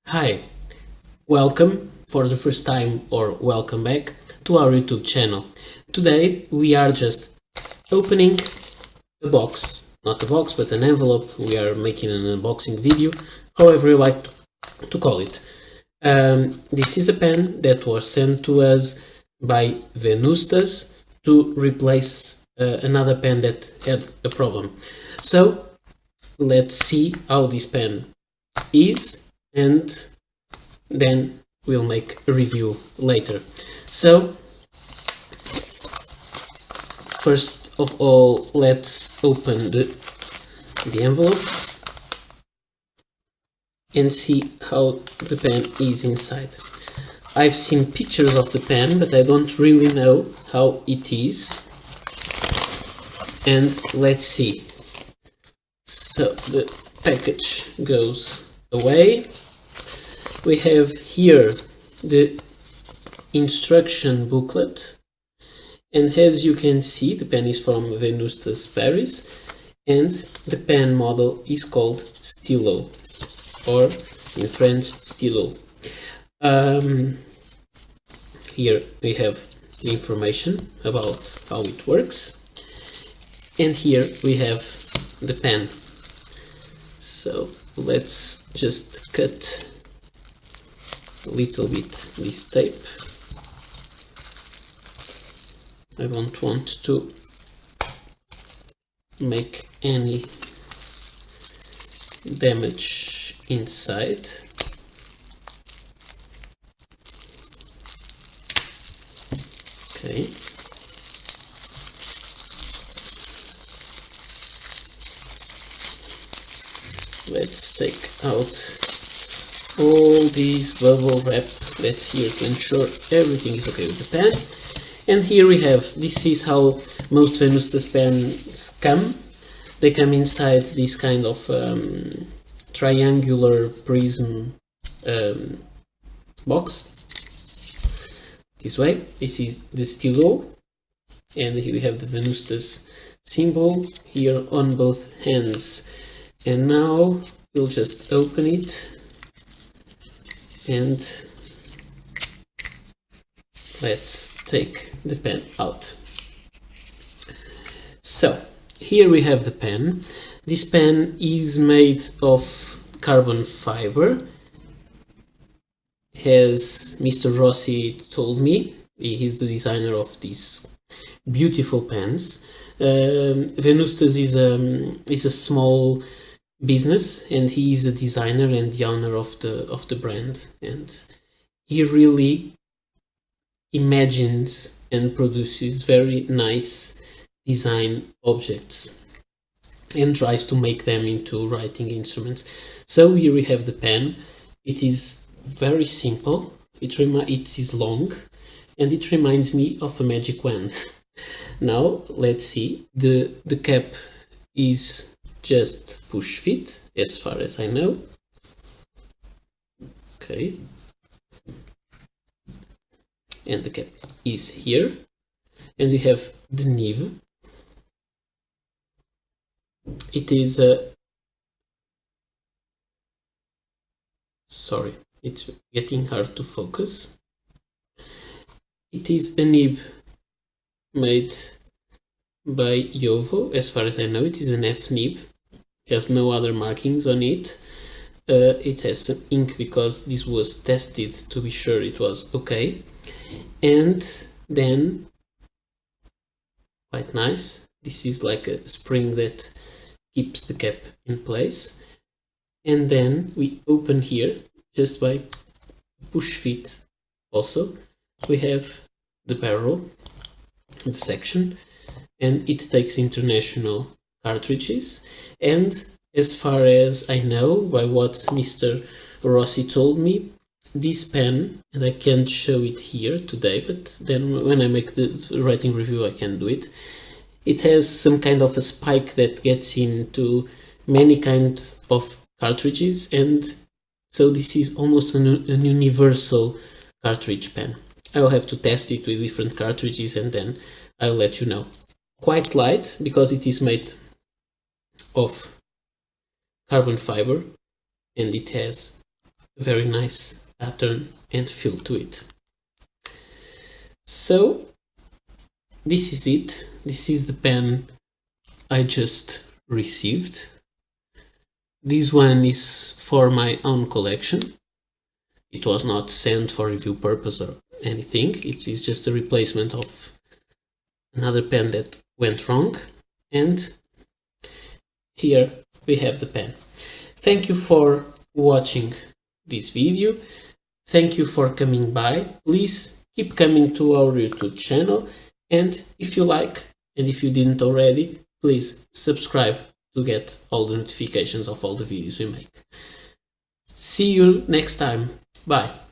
Hi, welcome for the first time or welcome back to our YouTube channel. Today we are just opening a box, not a box but an envelope. We are making an unboxing video, however you like to call it. This is a pen that was sent to us by Venvstas to replace another pen that had a problem. So let's see how this pen is, and then we'll make a review later. So first of all, let's open the envelope and see how the pen is inside. I've seen pictures of the pen, but I don't really know how it is. And let's see. So the package goes away. We have here the instruction booklet, and as you can see, the pen is from Venvstas Paris, and the pen model is called Stylo, or in French, Stylo. Here we have the information about how it works, and here we have the pen. So let's just cut a little bit this tape. I don't want to make any damage inside. Okay. Let's take out all these bubble wrap that's here to ensure everything is okay with the pen. And here we have, this is how most Venvstas pens come. They come inside this kind of triangular prism box. This way, this is the Stylo, and here we have the Venvstas symbol here on both hands. And now we'll just open it and let's take the pen out. So here we have the pen. This pen is made of carbon fiber, as Mr. Rossi told me. He's the designer of these beautiful pens. Venvstas is a small business, and he is a designer and the owner of the brand, and he really imagines and produces very nice design objects and tries to make them into writing instruments. So here we have the pen. It is very simple, it is long, and it reminds me of a magic wand. Now let's see, the cap is just push fit as far as I know. Okay, and the cap is here, and we have the nib. It is a sorry, it's getting hard to focus. It is a nib made by Jovo. As far as I know, it is an F nib. It has no other markings on it. It has some ink because this was tested to be sure it was okay. And then, quite nice, this is like a spring that keeps the cap in place. And then we open here just by push fit. Also we have the barrel, the section, and it takes international cartridges. And as far as I know, by what Mr. Rossi told me, this pen, and I can't show it here today, but then when I make the writing review I can do it, it has some kind of a spike that gets into many kinds of cartridges, and so this is almost an universal cartridge pen. I will have to test it with different cartridges and then I'll let you know. Quite light because it is made of carbon fiber, and it has a very nice pattern and feel to it. So this is it. This is the pen I just received. This one is for my own collection. It was not sent for review purpose or anything. It is just a replacement of another pen that went wrong. And here we have the pen. Thank you for watching this video. Thank you for coming by. Please keep coming to our YouTube channel. And if you like, and if you didn't already, please subscribe to get all the notifications of all the videos we make. See you next time. Bye.